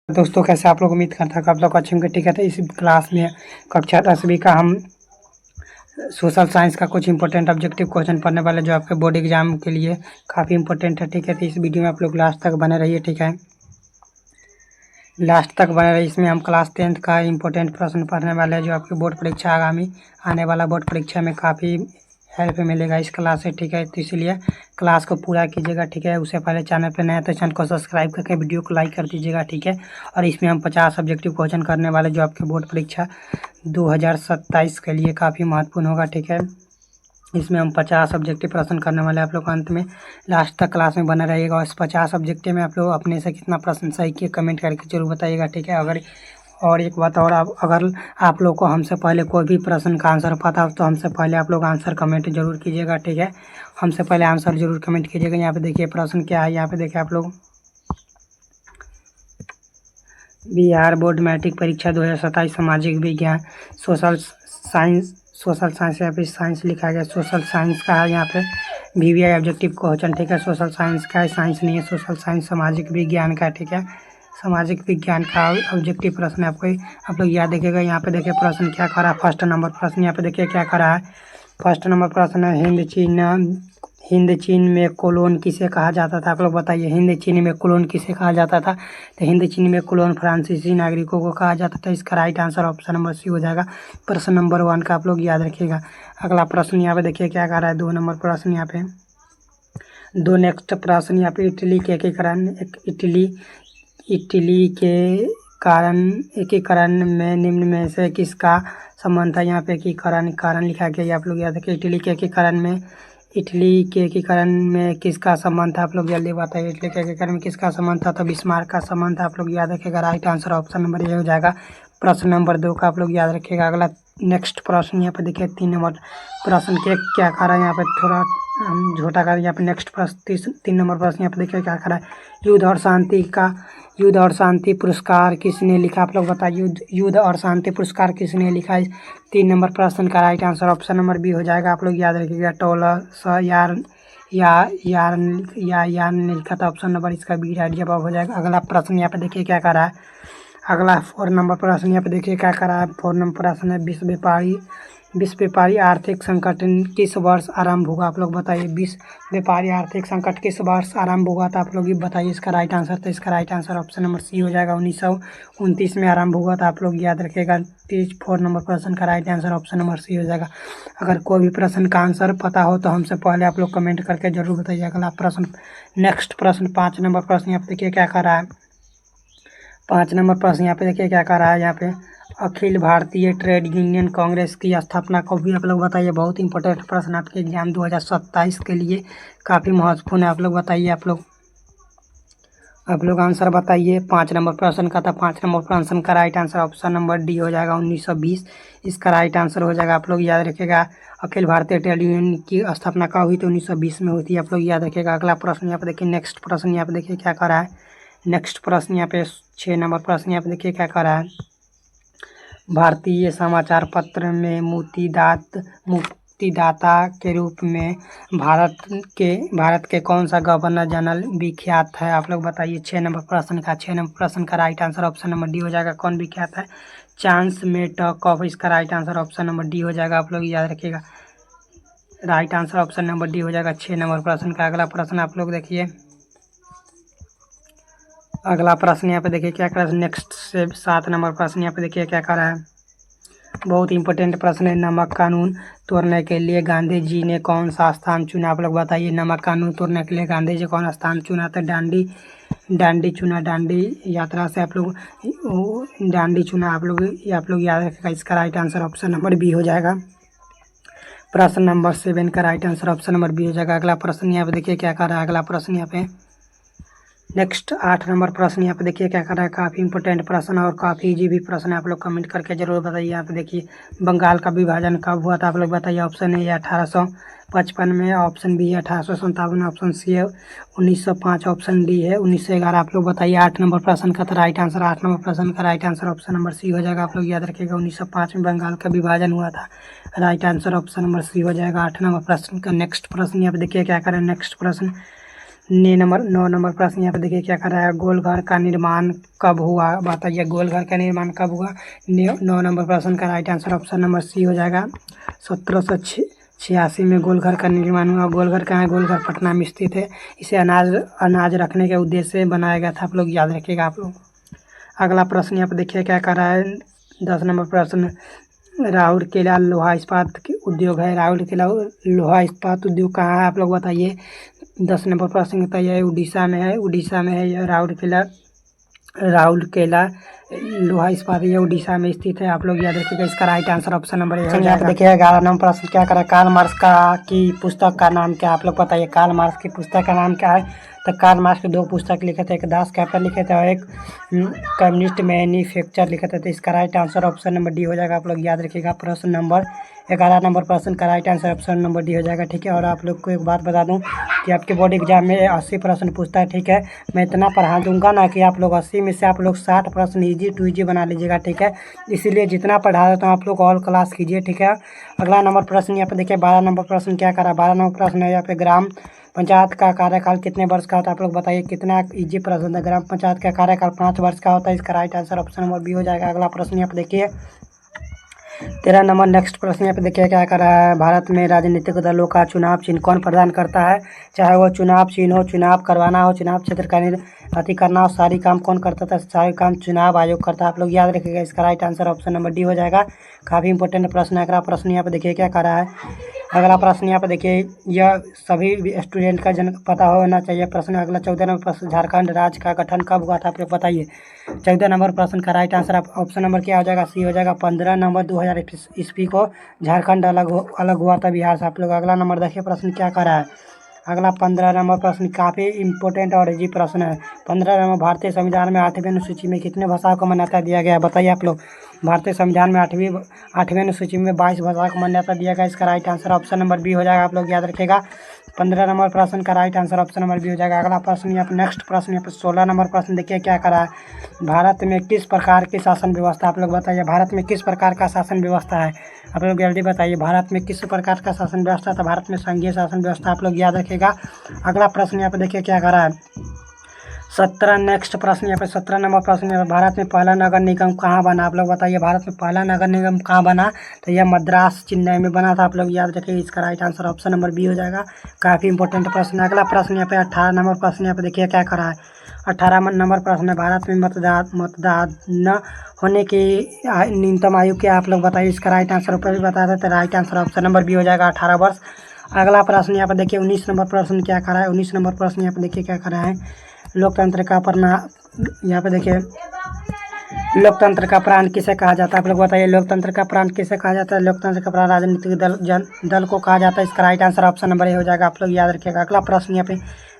दोस्तों कैसे आप लोग, उम्मीद करता हूँ आप लोग अच्छे होंगे। ठीक है, तो इस क्लास में कक्षा 10वीं का हम सोशल साइंस का कुछ इंपॉर्टेंट ऑब्जेक्टिव क्वेश्चन पढ़ने वाले जो आपके बोर्ड एग्जाम के लिए काफ़ी इंपॉर्टेंट है। ठीक है, तो इस वीडियो में आप लोग लास्ट तक बने रहिए। ठीक है, लास्ट तक बने रहिए। इसमें हम क्लास 10th का इंपॉर्टेंट प्रश्न पढ़ने वाले हैं जो आपकी बोर्ड परीक्षा आगामी आने वाला बोर्ड परीक्षा में काफ़ी हेल्प मिलेगा इस क्लास से। ठीक है, तो इसलिए क्लास को पूरा कीजिएगा। ठीक है, उससे पहले चैनल पर नया तो चैनल को सब्सक्राइब करके वीडियो को लाइक कर दीजिएगा। ठीक है, और इसमें हम 50 ऑब्जेक्टिव क्वेश्चन करने वाले जो आपके बोर्ड परीक्षा 2027 के लिए काफ़ी महत्वपूर्ण होगा। ठीक है, इसमें हम 50 ऑब्जेक्टिव प्रश्न करने वाले हैं। आप लोग अंत में लास्ट तक क्लास में बना रहिएगा। और इस 50 ऑब्जेक्टिव में आप लोग अपने से कितना प्रश्न सही किए कमेंट करके जरूर बताइएगा। ठीक है, अगर और एक बात और, अगर आप लोग को हमसे पहले कोई भी प्रश्न का आंसर पता हो तो हमसे पहले आप लोग आंसर कमेंट जरूर कीजिएगा। ठीक है, हमसे पहले आंसर जरूर कमेंट कीजिएगा। यहाँ पे देखिए प्रश्न क्या है, यहाँ पे देखिए आप लोग बिहार बोर्ड मैट्रिक परीक्षा 2027 सामाजिक विज्ञान सोशल साइंस यहाँ पे साइंस लिखा गया, सोशल साइंस का है। यहाँ पे VVI ऑब्जेक्टिव क्वेश्चन। ठीक है, सोशल साइंस का है, साइंस नहीं है। सोशल साइंस सामाजिक विज्ञान का। ठीक है, सामाजिक विज्ञान का ऑब्जेक्टिव प्रश्न है। आपको आप लोग याद देखिएगा। यहाँ पे देखिए प्रश्न क्या करा है। फर्स्ट नंबर प्रश्न यहाँ पे देखिए क्या करा है। फर्स्ट नंबर प्रश्न है हिंद चीन में कोलोन किसे कहा जाता था। आप लोग बताइए, हिंद चीन में कोलोन किसे कहा जाता था। तो हिंद चीन में कोलोन फ्रांसीसी नागरिकों को कहा जाता था। इसका right answer option number C हो जाएगा। प्रश्न नंबर 1 का आप लोग याद रखिएगा। अगला प्रश्न यहाँ पे देखिए क्या कर रहा है। 2 नंबर प्रश्न यहाँ पे नेक्स्ट प्रश्न यहाँ पे इटली के एकीकरण में निम्न में से किसका संबंध था। यहाँ पे कारण लिखा गया। आप लोग याद रखिए, इटली के एकीकरण में किसका संबंध था। आप लोग जल्दी बताइए, इटली के एकीकरण में किसका संबंध था। तो बिस्मार्क का संबंध था। आप लोग याद रखिएगा। राइट आंसर ऑप्शन नंबर ये हो जाएगा। प्रश्न नंबर 2 का आप लोग याद रखिएगा। अगला नेक्स्ट प्रश्न यहाँ पे देखिए 3 नंबर प्रश्न के क्या करा है। यहाँ पे थोड़ा हम छोटा कर, यहाँ पे नेक्स्ट प्रश्न 3 नंबर प्रश्न यहाँ पे देखिए क्या करा है। युद्ध और शांति पुरस्कार किसने लिखा। आप लोग बताइए, युद्ध और शांति पुरस्कार किसने लिखा है। 3 नंबर प्रश्न का right answer option number B हो जाएगा। आप लोग याद रखिएगा। टोलस यार ने लिखा था। ऑप्शन नंबर इसका बी राइट जवाब हो जाएगा। अगला प्रश्न यहाँ पे देखिए क्या करा है। अगला 4 नंबर प्रश्न यहाँ पे देखिए क्या करा है। 4 नंबर प्रश्न है विश्व व्यापारी आर्थिक संकट किस वर्ष आरंभ हुआ। आप लोग बताइए, विश्व व्यापारी आर्थिक संकट किस वर्ष आरंभ हुआ था। आप लोग ये बताइए इसका राइट आंसर। तो इसका right answer option number C हो जाएगा। 1929 में आरंभ हुआ था। आप लोग याद रखिएगा। 4 नंबर प्रश्न का right answer option number C हो जाएगा। अगर कोई भी प्रश्न का आंसर पता हो तो हमसे पहले आप लोग कमेंट करके जरूर बताइए। अगला प्रश्न नेक्स्ट प्रश्न 5 नंबर प्रश्न यहाँ पे देखिए क्या कर रहा है। 5 नंबर प्रश्न यहाँ पे देखिए क्या कर रहा है। यहाँ पे अखिल भारतीय ट्रेड यूनियन कांग्रेस की स्थापना को भी आप लोग बताइए। बहुत इंपॉर्टेंट प्रश्न आपके एग्जाम 2027 के लिए काफ़ी महत्वपूर्ण है। आप लोग बताइए, आप लोग आंसर बताइए। 5 नंबर प्रश्न का था। 5 नंबर प्रश्न का right answer option number D हो जाएगा। 1920 इसका राइट आंसर हो जाएगा। आप लोग याद रखिएगा। अखिल भारतीय ट्रेड यूनियन की स्थापना कब हुई तो 1920 में हुई थी। आप लोग याद रखिएगा। अगला प्रश्न यहाँ पे देखिए नेक्स्ट प्रश्न यहाँ पे देखिए क्या कर रहा है। नेक्स्ट प्रश्न यहाँ पे 6 नंबर प्रश्न यहाँ पे देखिए क्या कर रहा है। भारतीय समाचार पत्र में मुक्तिदाता के रूप में भारत के कौन सा गवर्नर जनरल विख्यात है। आप लोग बताइए। 6 नंबर प्रश्न का right answer option number D हो जाएगा। कौन विख्यात है। Charles Metcalfe. इसका right answer option number D हो जाएगा। आप लोग याद रखिएगा। Right answer option number D हो जाएगा 6 नंबर प्रश्न का। अगला प्रश्न आप लोग देखिए। अगला प्रश्न यहाँ पे देखिए क्या कर रहा है। नेक्स्ट से 7 नंबर प्रश्न यहाँ पे देखिए क्या कर रहा है। बहुत इंपॉर्टेंट प्रश्न है। नमक कानून तोड़ने के लिए गांधी जी ने कौन सा स्थान चुना। आप लोग बताइए, नमक कानून तोड़ने के लिए गांधी जी कौन स्थान चुना था। डांडी चुना। डांडी यात्रा से आप लोग डांडी चुना। आप लोग याद रखिएगा। इसका right answer option number B हो जाएगा। प्रश्न नंबर 7 का right answer option number B हो जाएगा। अगला प्रश्न यहाँ पे देखिए क्या कर रहा है। अगला प्रश्न यहाँ पे नेक्स्ट 8 नंबर प्रश्न यहाँ पे देखिए क्या कर रहा है। काफ़ी इंपॉर्टेंट प्रश्न और काफ़ी इजी भी प्रश्न है। आप लोग कमेंट करके जरूर बताइए। यहाँ पे देखिए बंगाल का विभाजन कब हुआ था। आप लोग बताइए। ऑप्शन ए 1855 में, ऑप्शन बी है 1857, ऑप्शन सी है 1905, ऑप्शन डी है 1911। आप लोग बताइए। 8 नंबर प्रश्न का राइट आंसर 8 नंबर प्रश्न का right answer option number C हो जाएगा। आप लोग याद रखिएगा। 1905 में बंगाल का विभाजन हुआ था। Right answer option number C हो जाएगा 8 नंबर प्रश्न का। नेक्स्ट प्रश्न यहाँ पे देखिए क्या करें। नेक्स्ट प्रश्न नौ नंबर प्रश्न यहाँ पे देखिए क्या कर रहा है, गोलघर का निर्माण कब हुआ, बताइए गोलघर का निर्माण कब हुआ। 9 नंबर प्रश्न का right answer option number C हो जाएगा। 1786 में गोलघर का निर्माण हुआ। गोलघर कहाँ है, गोलघर पटना में स्थित है। इसे अनाज रखने के उद्देश्य से बनाया गया था, आप लोग याद रखिएगा आप लोग। अगला प्रश्न यहाँ पे देखिए क्या कर रहा है, 10 नंबर प्रश्न, राउरकेला लोहा इस्पात उद्योग है। राउरकेला लोहा इस्पात उद्योग कहाँ है, आप लोग बताइए। 10 नंबर प्रश्न बताइए, उड़ीसा में है। उड़ीसा में है यह राउरकेला लोहा इस्पात, ये उड़ीसा में स्थित है, आप लोग याद रखिएगा। इसका right answer option number A हो जाएगा। देखिए 11 नंबर प्रश्न क्या करा, कार्ल मार्क्स की पुस्तक का नाम क्या, आप लोग बताइए। कार्ल मार्क्स की पुस्तक का नाम क्या है, तो कार्ल मार्क्स के 2 पुस्तक लिखे थे, एक दास कैपिटल लिखे थे और एक कम्युनिस्ट मैन्युफैक्चर लिखे थे। तो इसका right answer option number D हो जाएगा, आप लोग याद रखिएगा। प्रश्न नंबर 11 नंबर प्रश्न का right answer option number D हो जाएगा, ठीक है। और आप लोग को एक बात बता दूं कि आपके बोर्ड एग्जाम में 80 प्रश्न पूछता है, ठीक है। मैं इतना पढ़ा दूंगा ना कि आप लोग 80 में से आप लोग 60 प्रश्न ईजी टू ईजी बना लीजिएगा, ठीक है। इसीलिए जितना पढ़ा देता हूँ आप लोग ऑल क्लास कीजिए, ठीक है। अगला नंबर प्रश्न यहाँ पे देखिए 12 नंबर प्रश्न क्या करा। 12 नंबर प्रश्न है यहाँ पे, ग्राम पंचायत का कार्यकाल कितने वर्ष का होता है, आप लोग बताइए। कितना इजी प्रश्न है, ग्राम पंचायत का कार्यकाल 5 वर्ष का होता है। इसका right answer option number B हो जाएगा। अगला प्रश्न यहाँ पे देखिए 13 नंबर नेक्स्ट प्रश्न यहाँ पे देखिए क्या कर रहा है, भारत में राजनीतिक दलों का चुनाव चिन्ह कौन प्रदान करता है, चाहे वो चुनाव चिन्ह हो, चुनाव करवाना हो, चुनाव क्षेत्र का अति करना हो, सारी काम कौन करता था, सारी काम चुनाव आयोग करता है, आप लोग याद रखिएगा। इसका right answer option number D हो जाएगा। काफ़ी इंपॉर्टेंट प्रश्न है। अगला प्रश्न यहाँ पे देखिए क्या कर रहा है। अगला प्रश्न यहाँ पे देखिए, यह सभी स्टूडेंट का पता होना चाहिए प्रश्न। अगला 14 नंबर प्रश्न, झारखंड राज्य का गठन कब हुआ था, आप लोग बताइए। 14 नंबर प्रश्न का राइट आंसर ऑप्शन नंबर क्या हो जाएगा, सी हो जाएगा। 15 नंबर 2000 ईस्वी को झारखंड अलग हुआ था बिहार से, आप लोग। अगला नंबर देखिए प्रश्न क्या कर रहा है। अगला 15 नंबर प्रश्न काफ़ी इंपॉर्टेंट और इजी प्रश्न है। 15 नंबर, भारतीय संविधान में 8वीं अनुसूची में कितने भाषाओं को मान्यता दिया गया है, बताइए आप लोग। भारतीय संविधान में 8वीं अनुसूची में 22 भाषाओं को मान्यता दिया गया। इसका right answer option number B हो जाएगा, आप लोग याद रखिएगा। 15 नंबर प्रश्न का right answer option number B हो जाएगा। अगला प्रश्न यहाँ पर नेक्स्ट प्रश्न यहाँ पर 16 नंबर प्रश्न देखिए क्या करा है, भारत में किस प्रकार की शासन व्यवस्था, आप लोग बताइए। भारत में किस प्रकार का शासन व्यवस्था है, आप लोग जल्दी बताइए। भारत में किस प्रकार का शासन व्यवस्था था, भारत में संघीय शासन व्यवस्था, आप लोग याद रखिएगा। अगला प्रश्न यहाँ पे देखिए क्या करा है, 17 नेक्स्ट प्रश्न यहाँ पे 17 नंबर प्रश्न यहाँ पे, भारत में पहला नगर निगम कहाँ बना, आप लोग बताइए। भारत में पहला नगर निगम कहाँ बना, तो यह मद्रास चेन्नई में बना था, आप लोग याद रखिए। इसका right answer option number B हो जाएगा। काफ़ी इंपॉर्टेंट प्रश्न है। अगला प्रश्न यहाँ पे 18 नंबर प्रश्न यहाँ पे देखिए क्या करा है। 18 नंबर प्रश्न है, भारत में मतदान होने की न्यूनतम आयु क्या, आप लोग बताइए। इसका राइट आंसर ऊपर भी बता देते, right answer option number B हो जाएगा, 18 वर्ष। अगला प्रश्न यहाँ पे देखिए 19 नंबर प्रश्न क्या करा है। 19 नंबर प्रश्न यहाँ पे देखिए क्या करा है, लोकतंत्र का यहाँ पे देखिए, लोकतंत्र का प्राण किसे कहा जाता है, आप लोग बताइए। लोकतंत्र का प्राण किसे कहा जाता है, लोकतंत्र का प्राण राजनीतिक दल को कहा जाता है। इसका right answer option number A हो जाएगा, आप लोग याद रखिएगा। अगला प्रश्न यहाँ पे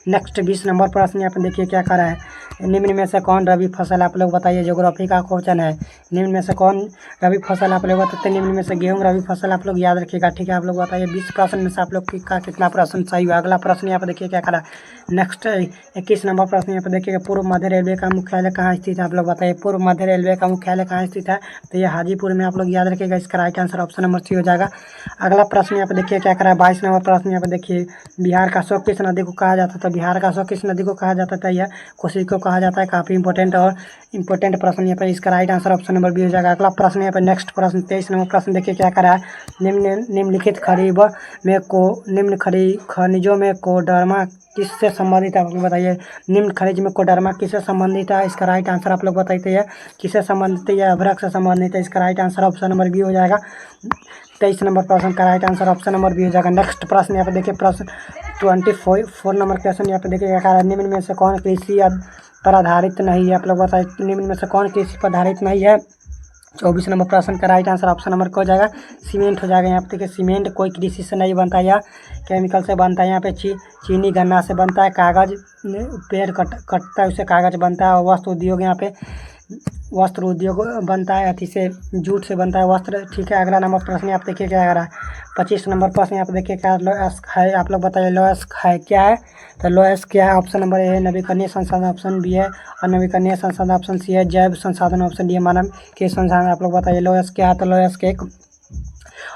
नेक्स्ट 20 नंबर प्रश्न यहाँ पे देखिए क्या करा है, निम्न में से कौन रबी फसल, आप लोग बताइए। ज्योग्राफी का क्वेश्चन है, निम्न में से कौन रबी फसल, आप लोग बताते हैं। निम्न में से गेहूं रबी फसल, आप लोग याद रखिएगा, ठीक है। आप लोग बताइए 20 प्रश्न में से आप लोग का कितना प्रश्न सही हुआ। अगला प्रश्न यहाँ पे देखिए क्या करा, नेक्स्ट 21 नंबर प्रश्न यहाँ पे देखिए, पूर्व मध्य रेलवे का मुख्यालय कहाँ स्थित है, आप लोग बताइए। पूर्व मध्य रेलवे का मुख्यालय कहाँ स्थित है, तो ये हाजीपुर में, आप लोग याद रखिएगा। इसका right answer option number C हो जाएगा। अगला प्रश्न यहाँ पे देखिए क्या करा है, 22 नंबर प्रश्न यहाँ पे देखिए, बिहार का शोक किस नदी को कहा जाता था, बिहार का शोक किस नदी को कहा जाता था, यह कोसी को कहा जाता है। काफ़ी इंपॉर्टेंट और इंपॉर्टेंट प्रश्न यहाँ पे, इसका right answer option number B हो जाएगा। अगला प्रश्न यहाँ पे नेक्स्ट प्रश्न 23 नंबर प्रश्न देखिए क्या करा है, निम्नलिखित निम्न खनिजों में कोडरमा किससे संबंधित है, आप लोग बताइए। निम्न खनिज में कोडरमा किससे संबंधित है, इसका राइट आंसर आप लोग बताइए। किससे संबंधित है, यह अभ्रक से संबंधित है। इसका right answer option number B हो जाएगा। 23 नंबर प्रश्न का right answer option number B हो जाएगा। नेक्स्ट प्रश्न यहाँ पे देखिए, प्रश्न 24 नंबर क्वेश्चन यहाँ पे देखिए क्या, निम्न में से कौन कृषि पर आधारित नहीं है, आप लोग बताइए। निम्न में से कौन कृषि पर आधारित नहीं है। 24 नंबर प्रश्न का राइट आंसर ऑप्शन नंबर क्या हो जाएगा, सीमेंट हो जाएगा। यहाँ पे देखिए सीमेंट कोई कृषि से नहीं बनता, या केमिकल से बनता है। यहाँ पे चीनी गन्ना से बनता है, कागज़ पेड़ कटता है उससे कागज़ बनता है, वस्त्र उद्योग यहाँ पे वस्त्र उद्योग बनता है, अथी से जूट से बनता है वस्त्र, ठीक है। अगला नंबर प्रश्न आप देखिए क्या आ रहा है, 25 नंबर प्रश्न यहाँ पे देखिए क्या लोएस्क है, आप लोग बताइए लोएस्क है क्या है, तो लोएस्क क्या है। ऑप्शन नंबर ए है नवीकरणीय संसाधन, ऑप्शन बी है अनवीकरणीय संसाधन, ऑप्शन सी है जैव संसाधन, ऑप्शन डी है मानव के संसाधन। आप लोग बताइए लोएस्क क्या है, तो लोएस्क एक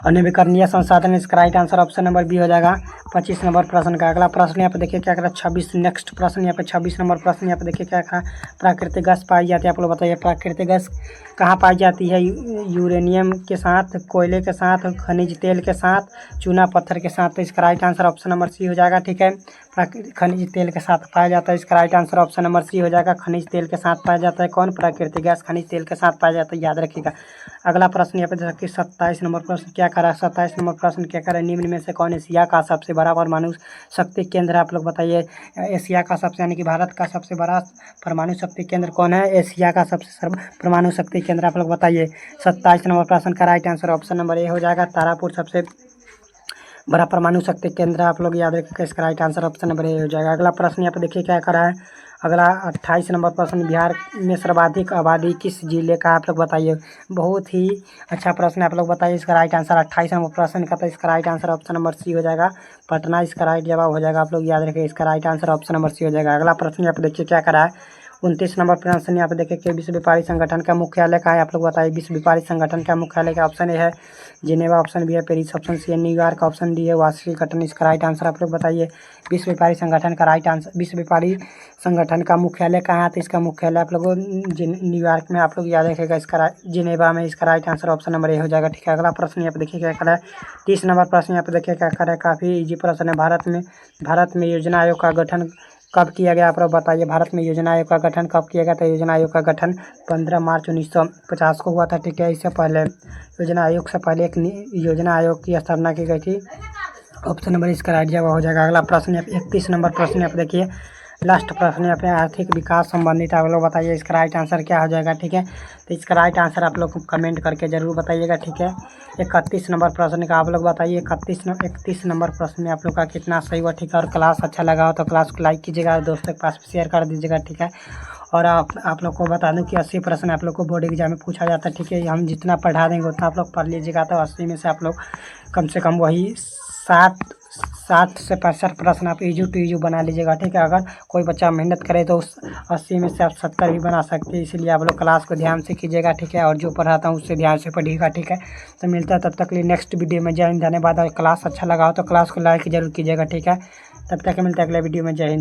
अनवीकरणीय संसाधन। इसका right answer option number B हो जाएगा। 25 नंबर प्रश्न का अगला प्रश्न यहाँ पे देखिए क्या करा 26 नेक्स्ट प्रश्न यहाँ पे 26 नंबर प्रश्न यहाँ पे देखिए क्या कहा प्राकृतिक गैस पाई जाती है। आप लोग बताइए प्राकृतिक गैस कहाँ पाई जाती है? यूरेनियम के साथ, कोयले के साथ, खनिज तेल के साथ, चूना पत्थर के साथ। तो इसका right answer option number C हो जाएगा। ठीक है, खनिज तेल के साथ पाया जाता है। इसका right answer option number C हो जाएगा। खनिज तेल के साथ पाया जाता है। कौन? प्राकृतिक गैस खनिज तेल के साथ पाया जाता है, याद रखिएगा। अगला प्रश्न यहाँ पे देखिए 27 नंबर प्रश्न क्या करा 27 नंबर प्रश्न क्या करा निम्न में से कौन एशिया का सबसे बड़ा परमाणु शक्ति केंद्र है? आप लोग बताइए एशिया का सबसे यानी कि भारत का सबसे बड़ा परमाणु शक्ति केंद्र कौन है? एशिया का सबसे परमाणु शक्ति केंद्र आप लोग बताइए। 27 नंबर प्रश्न का right answer option number A हो जाएगा। तारापुर सबसे बड़ा परमाणु शक्ति केंद्र आप लोग याद रखिएगा। इसका right answer option number A हो जाएगा। अगला प्रश्न यहाँ पे देखिए क्या करा है। अगला 28 नंबर प्रश्न बिहार में सर्वाधिक आबादी किस जिले का? आप लोग बताइए। बहुत ही अच्छा प्रश्न आप लोग बताइए। इसका राइट आंसर 28 नंबर प्रश्न का, तो इसका right answer option number C हो जाएगा। पटना इसका राइट जवाब हो जाएगा। आप लोग याद रखिए इसका right answer option number C हो जाएगा। अगला प्रश्न यहाँ पे देखिए क्या करा है। 29 नंबर प्रश्न यहाँ पे देखिए कि विश्व व्यापारी संगठन का मुख्यालय कहाँ है? आप लोग बताइए विश्व व्यापारी संगठन का मुख्यालय का। ऑप्शन ए है जिनेवा, ऑप्शन बी है पेरिस, ऑप्शन सी है न्यूयॉर्क, ऑप्शन डी है वाशिंगटन। इसका राइट आंसर आप लोग बताइए। विश्व व्यापारी संगठन का राइट आंसर, विश्व व्यापारी संगठन का मुख्यालय कहाँ है? तो इसका मुख्यालय आप लोग न्यूयॉर्क में आप लोग याद रखिएगा। इसका जिनेवा में। इसका right answer option number A हो जाएगा। ठीक है, अगला प्रश्न यहाँ पे देखिए क्या करा है। 30 नंबर प्रश्न यहाँ पे देखिए क्या करा है। काफ़ी इजी प्रश्न है। भारत में योजना आयोग का गठन कब किया गया? आप लोग बताइए। भारत में योजना आयोग का गठन कब किया गया? तो योजना आयोग का गठन 15 मार्च 1950 को हुआ था। ठीक है, इससे पहले योजना आयोग से पहले एक योजना आयोग की स्थापना की गई थी। ऑप्शन नंबर इसका राइट जवाब हो जाएगा। अगला प्रश्न 31 नंबर प्रश्न यहाँ पे देखिए लास्ट प्रश्न यहाँ पे आर्थिक विकास संबंधित आप लोग बताइए इसका राइट आंसर क्या हो जाएगा। ठीक है, तो इसका राइट आंसर आप लोग कमेंट करके ज़रूर बताइएगा। ठीक है, 31 नंबर प्रश्न का आप लोग बताइए। 31 नंबर प्रश्न में आप लोग का कितना सही हुआ? ठीक है, और क्लास अच्छा लगा हो तो क्लास को लाइक कीजिएगा, दोस्तों के पास शेयर कर दीजिएगा। ठीक है, और आप लोग को बता दूं कि 80 प्रश्न आप लोग को बोर्ड एग्जाम में पूछा जाता है। ठीक है, हम जितना पढ़ा देंगे उतना आप लोग पढ़ लीजिएगा। तो 80 में से आप लोग कम से कम वही 60 से 65 प्रश्न आप ईजू टू ईजू बना लीजिएगा। ठीक है, अगर कोई बच्चा मेहनत करे तो उस 80 में से आप 70 भी बना सकते हैं। इसलिए आप लोग क्लास को ध्यान से कीजिएगा। ठीक है, और जो पढ़ाता हूँ उससे ध्यान से पढ़िएगा। ठीक है, तो मिलता है तब तक के लिए नेक्स्ट वीडियो में। जय हिंद, धन्यवाद। और क्लास अच्छा लगा हो तो क्लास को लाइक जरूर कीजिएगा। ठीक है, तब तक मिलता है अगले वीडियो में। जय हिंद।